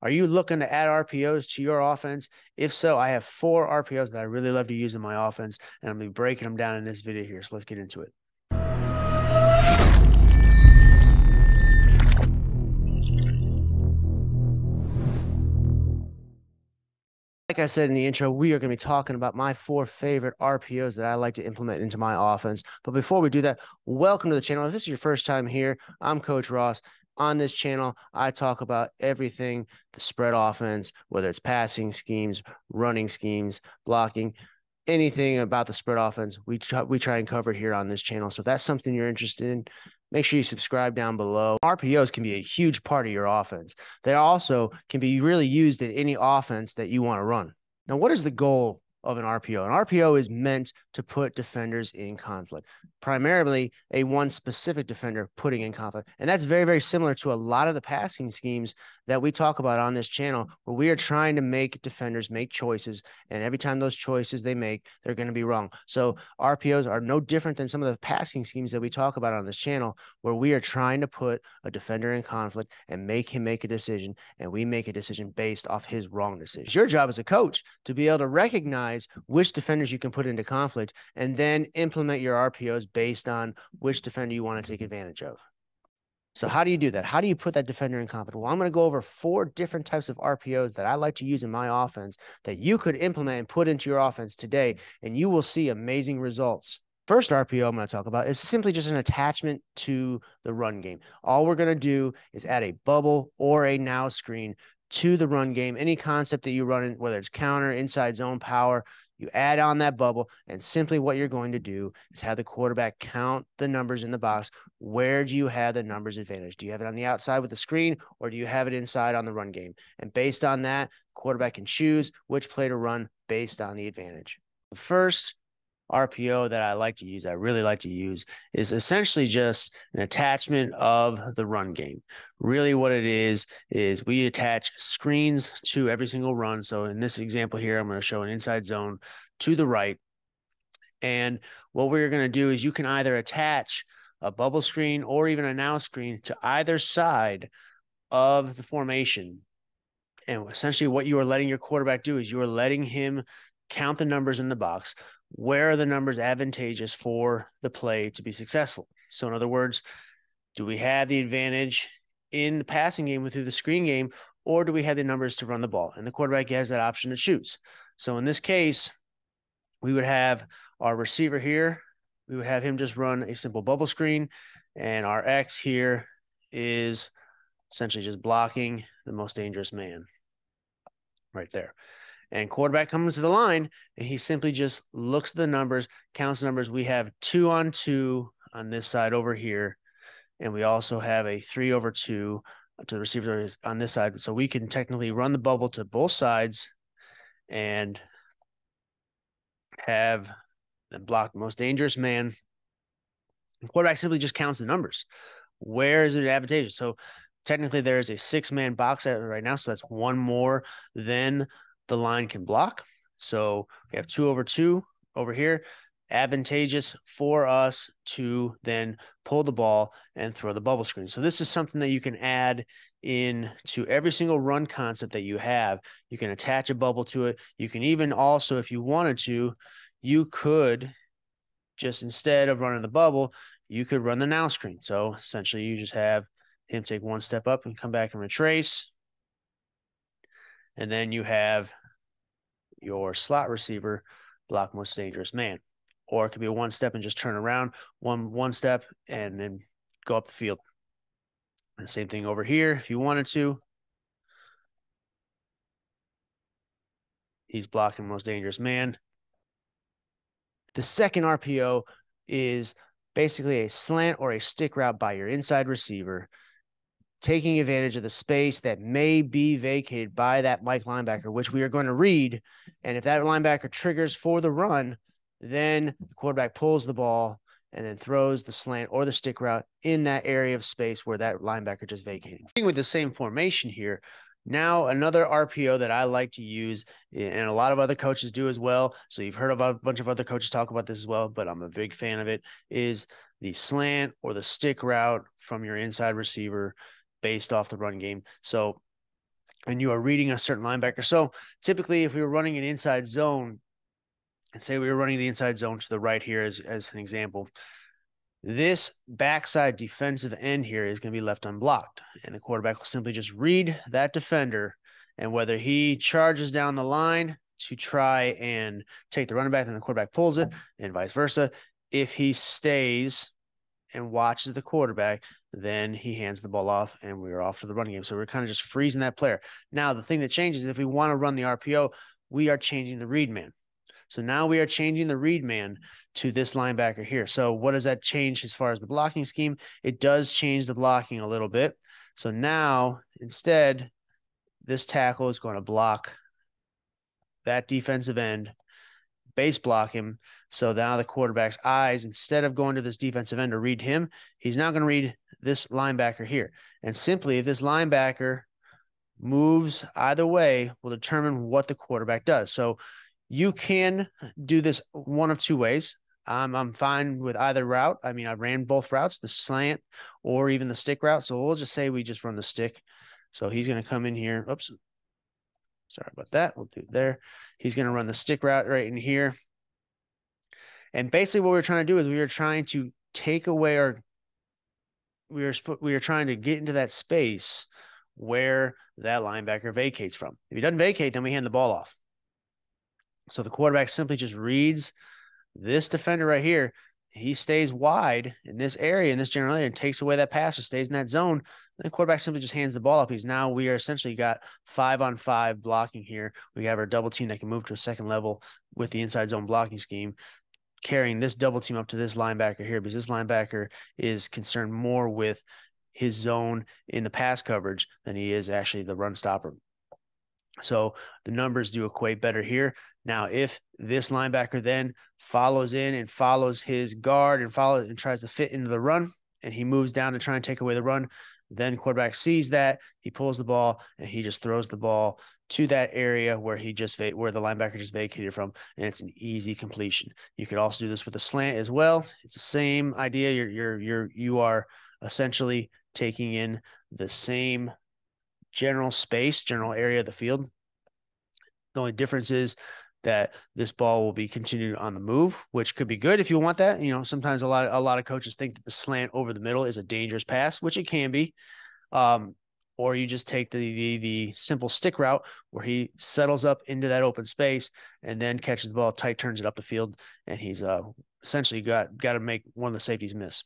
Are you looking to add RPOs to your offense? If so, I have 4 RPOs that I really love to use in my offense, and I'm going to be breaking them down in this video here. So let's get into it. Like I said in the intro, we are going to be talking about my 4 favorite RPOs that I like to implement into my offense. But before we do that, welcome to the channel. If this is your first time here, I'm Coach Ross. On this channel, I talk about everything the spread offense, whether it's passing schemes, running schemes, blocking, anything about the spread offense, we try and cover here on this channel. So if that's something you're interested in, make sure you subscribe down below. RPOs can be a huge part of your offense. They also can be really used in any offense that you want to run. Now, what is the goal of an RPO? An RPO is meant to put defenders in conflict, primarily a one specific defender putting in conflict. And that's very, very similar to a lot of the passing schemes that we talk about on this channel, where we are trying to make defenders make choices. And every time those choices they make, they're going to be wrong. So RPOs are no different than some of the passing schemes that we talk about on this channel, where we are trying to put a defender in conflict and make him make a decision. And we make a decision based off his wrong decision. It's your job as a coach to be able to recognize which defenders you can put into conflict and then implement your RPOs based on which defender you want to take advantage of. So how do you do that? How do you put that defender in conflict? Well, I'm going to go over 4 different types of RPOs that I like to use in my offense that you could implement and put into your offense today, and you will see amazing results. First RPO I'm going to talk about is simply just an attachment to the run game. All we're going to do is add a bubble or a now screen to the run game. Any concept that you run in, whether it's counter, inside zone, power, you add on that bubble, and simply what you're going to do is have the quarterback count the numbers in the box. Where do you have the numbers advantage? Do you have it on the outside with the screen, or do you have it inside on the run game? And based on that, quarterback can choose which play to run based on the advantage. The first RPO that I like to use, I really like to use, is essentially just an attachment of the run game. Really what it is we attach screens to every single run. So in this example here, I'm going to show an inside zone to the right. And what we're going to do is you can either attach a bubble screen or even a now screen to either side of the formation. And essentially what you are letting your quarterback do is you are letting him count the numbers in the box. Where are the numbers advantageous for the play to be successful? So in other words, do we have the advantage in the passing game through the screen game, or do we have the numbers to run the ball? And the quarterback has that option to choose. So in this case, we would have our receiver here. We would have him just run a simple bubble screen, and our X here is essentially just blocking the most dangerous man right there. And quarterback comes to the line, and he simply just looks at the numbers, counts the numbers. We have 2-on-2 on this side over here, and we also have a 3/2 to the receiver on this side. So we can technically run the bubble to both sides and have them block the most dangerous man. The quarterback simply just counts the numbers. Where is it advantageous? So technically there is a 6-man box right now, so that's one more than the line can block. So we have 2/2 over here, advantageous for us to then pull the ball and throw the bubble screen. So this is something that you can add in to every single run concept that you have. You can attach a bubble to it. You can even also, if you wanted to, you could just, instead of running the bubble, you could run the now screen. So essentially you just have him take one step up and come back and retrace. And then you have your slot receiver block most dangerous man. Or it could be a one step and just turn around, one step and then go up the field. And the same thing over here if you wanted to. He's blocking most dangerous man. The second RPO is basically a slant or a stick route by your inside receiver, taking advantage of the space that may be vacated by that Mike linebacker, which we are going to read. And if that linebacker triggers for the run, then the quarterback pulls the ball and then throws the slant or the stick route in that area of space where that linebacker just vacated. With the same formation here, now another RPO that I like to use, and a lot of other coaches do as well, so you've heard of a bunch of other coaches talk about this as well, but I'm a big fan of it, is the slant or the stick route from your inside receiver based off the run game. So and you are reading a certain linebacker. So typically, if we were running an inside zone, and say we were running the inside zone to the right here as an example, this backside defensive end here is going to be left unblocked, and the quarterback will simply just read that defender, and whether he charges down the line to try and take the running back, then the quarterback pulls it, and vice versa. If he stays and watches the quarterback, then he hands the ball off, and we're off to the running game. So we're kind of just freezing that player. Now, the thing that changes, if we want to run the RPO, we are changing the read man. So now we are changing the read man to this linebacker here. So what does that change as far as the blocking scheme? It does change the blocking a little bit. So now, instead, this tackle is going to block that defensive end, base block him. So now the quarterback's eyes, instead of going to this defensive end to read him, he's now going to read this linebacker here. And simply, if this linebacker moves either way, will determine what the quarterback does. So you can do this one of two ways. I'm fine with either route. I mean, I ran both routes, the slant or even the stick route. So we'll just say we just run the stick. So he's going to come in here. Oops. Sorry about that. We'll do it there. He's going to run the stick route right in here. And basically what we're trying to do is we are trying to take away our we are trying to get into that space where that linebacker vacates from. If he doesn't vacate, then we hand the ball off. So the quarterback simply just reads this defender right here. He stays wide in this area, in this general area, and takes away that pass or stays in that zone. And the quarterback simply just hands the ball up. Now we are essentially got 5-on-5 blocking here. We have our double team that can move to a second level with the inside zone blocking scheme, carrying this double team up to this linebacker here, because this linebacker is concerned more with his zone in the pass coverage than he is actually the run stopper. So the numbers do equate better here. Now, if this linebacker then follows in and follows his guard and follows and tries to fit into the run, and he moves down to try and take away the run, then quarterback sees that, he pulls the ball, and he just throws the ball to that area where where the linebacker just vacated from, and it's an easy completion. You could also do this with a slant as well. It's the same idea. You are essentially taking in the same general space, general area of the field. The only difference is that this ball will be continued on the move, which could be good if you want that. You know, sometimes a lot of coaches think that the slant over the middle is a dangerous pass, which it can be. Or you just take the simple stick route where he settles up into that open space and then catches the ball tight, turns it up the field, and he's essentially got to make one of the safeties miss.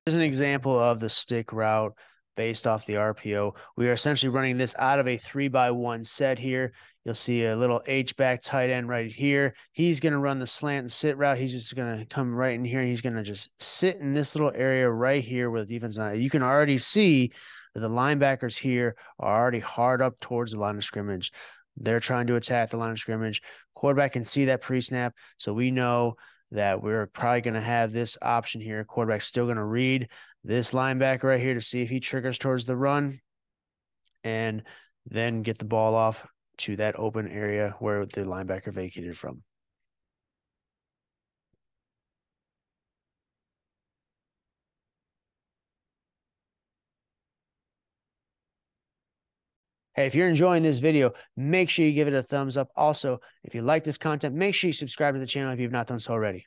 Here's an example of the stick route based off the RPO. We are essentially running this out of a 3-by-1 set here. You'll see a little H-back tight end right here. He's going to run the slant and sit route. He's just going to come right in here. He's going to just sit in this little area right here where the defense is not. You can already see that the linebackers here are already hard up towards the line of scrimmage. They're trying to attack the line of scrimmage. Quarterback can see that pre-snap, so we know that we're probably going to have this option here. Quarterback's still going to read this linebacker right here to see if he triggers towards the run and then get the ball off to that open area where the linebacker vacated from. Hey, if you're enjoying this video, make sure you give it a thumbs up. Also, if you like this content, make sure you subscribe to the channel if you've not done so already.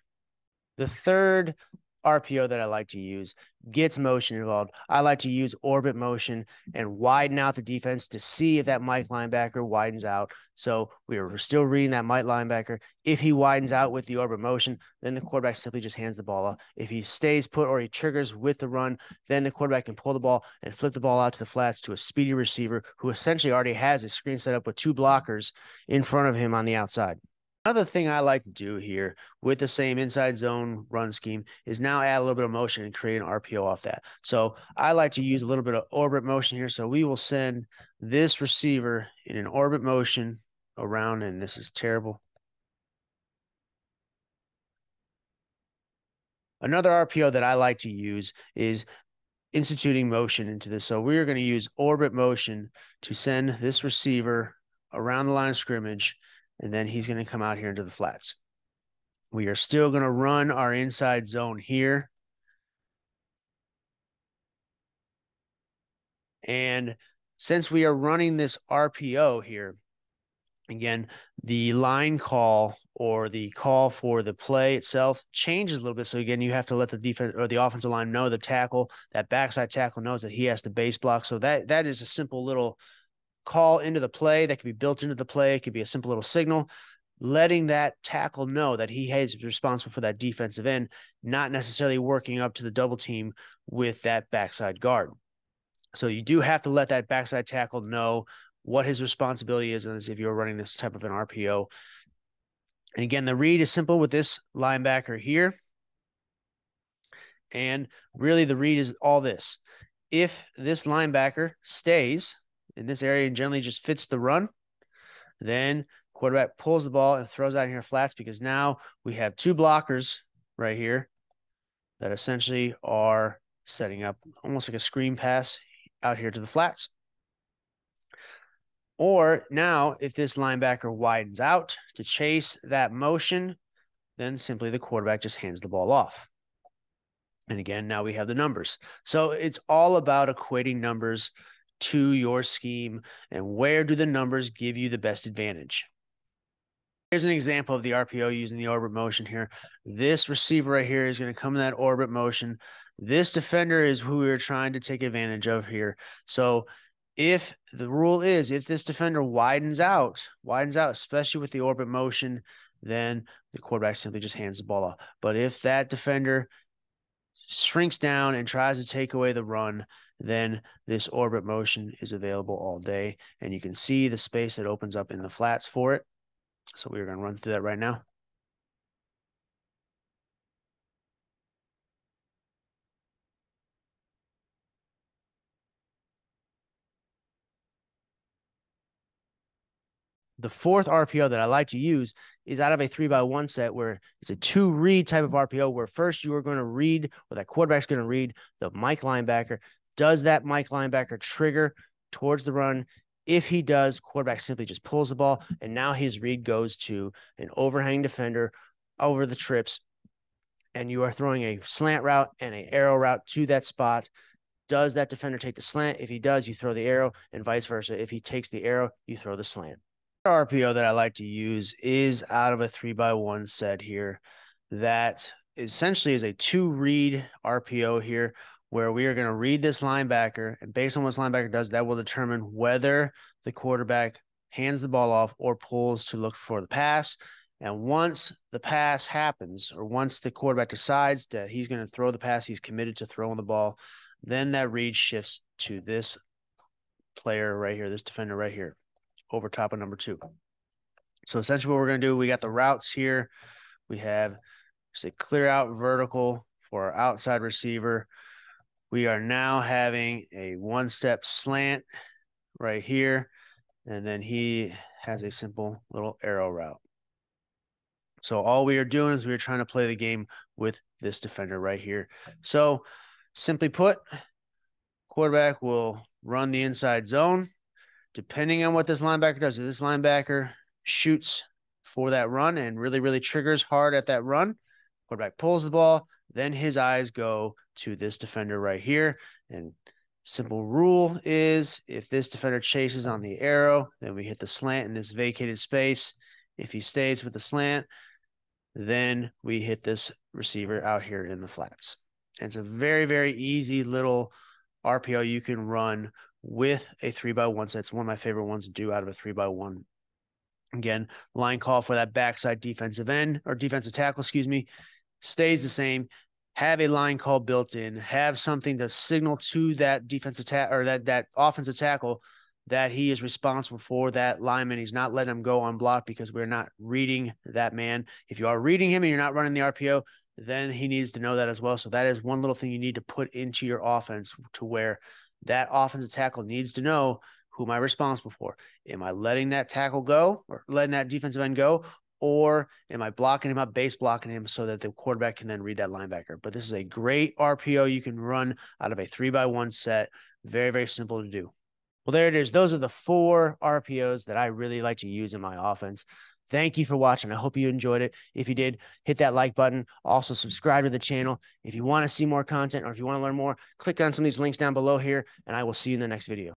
The third RPO that I like to use gets motion involved. I like to use orbit motion and widen out the defense to see if that Mike linebacker widens out. So we are still reading that Mike linebacker. If he widens out with the orbit motion, then the quarterback simply just hands the ball off. If he stays put or he triggers with the run, then the quarterback can pull the ball and flip the ball out to the flats to a speedy receiver who essentially already has his screen set up with two blockers in front of him on the outside. Another thing I like to do here with the same inside zone run scheme is now add a little bit of motion and create an RPO off that. So I like to use a little bit of orbit motion here. So we will send this receiver in an orbit motion around, and this is terrible. Another RPO that I like to use is instituting motion into this. So we're going to use orbit motion to send this receiver around the line of scrimmage, and then he's going to come out here into the flats. We are still going to run our inside zone here. And since we are running this RPO here, again, the line call or the call for the play itself changes a little bit. So again, you have to let the defense or the offensive line know, the tackle, that backside tackle knows that he has to base block. So that is a simple little call into the play that can be built into the play. It could be a simple little signal, letting that tackle know that he is responsible for that defensive end, not necessarily working up to the double team with that backside guard. So you do have to let that backside tackle know what his responsibility is as if you're running this type of an RPO. And again, the read is simple with this linebacker here. And really the read is all this. If this linebacker stays in this area and generally just fits the run, then quarterback pulls the ball and throws out here flats, because now we have two blockers right here that essentially are setting up almost like a screen pass out here to the flats. Or now, if this linebacker widens out to chase that motion, then simply the quarterback just hands the ball off. And again, now we have the numbers. So it's all about equating numbers to your scheme and where do the numbers give you the best advantage. Here's an example of the RPO using the orbit motion here. This receiver right here is going to come in that orbit motion. This defender is who we're trying to take advantage of here. So if the rule is, if this defender widens out, especially with the orbit motion, then the quarterback simply just hands the ball off. But if that defender shrinks down and tries to take away the run, then this orbit motion is available all day. And you can see the space that opens up in the flats for it. So we're going to run through that right now. The fourth RPO that I like to use is out of a 3x1 set, where it's a 2-read type of RPO, where first you are going to read, or that quarterback's going to read the Mike linebacker. Does that Mike linebacker trigger towards the run? If he does, quarterback simply just pulls the ball, and now his read goes to an overhang defender over the trips, and you are throwing a slant route and an arrow route to that spot. Does that defender take the slant? If he does, you throw the arrow, and vice versa. If he takes the arrow, you throw the slant. RPO that I like to use is out of a 3x1 set here that essentially is a 2-read RPO here, where we are going to read this linebacker, and based on what this linebacker does, that will determine whether the quarterback hands the ball off or pulls to look for the pass. And once the pass happens, or once the quarterback decides that he's going to throw the pass, he's committed to throwing the ball, then that read shifts to this player right here, this defender right here, over top of number 2. So essentially what we're going to do, we got the routes here. We have, say, clear out vertical for our outside receiver. We are now having a 1-step slant right here, and then he has a simple little arrow route. So all we are doing is we are trying to play the game with this defender right here. So simply put, quarterback will run the inside zone. Depending on what this linebacker does, if this linebacker shoots for that run and really, really triggers hard at that run, quarterback pulls the ball, then his eyes go to this defender right here. And simple rule is, if this defender chases on the arrow, then we hit the slant in this vacated space. If he stays with the slant, then we hit this receiver out here in the flats. And it's a very, very easy little RPO you can run with a 3x1 set. It's one of my favorite ones to do out of a 3x1. Again, line call for that backside defensive end, or defensive tackle, excuse me, stays the same. Have a line call built in. Have something to signal to that defensive tackle, or that offensive tackle, that he is responsible for that lineman. He's not letting him go unblocked because we're not reading that man. If you are reading him and you're not running the RPO, then he needs to know that as well. So that is one little thing you need to put into your offense, to where that offensive tackle needs to know, who am I responsible for? Am I letting that tackle go, or letting that defensive end go? Or am I blocking him up, base blocking him, so that the quarterback can then read that linebacker? But this is a great RPO you can run out of a 3x1 set. Very, very simple to do. Well, there it is. Those are the 4 RPOs that I really like to use in my offense. Thank you for watching. I hope you enjoyed it. If you did, hit that like button. Also, subscribe to the channel. If you want to see more content, or if you want to learn more, click on some of these links down below here, and I will see you in the next video.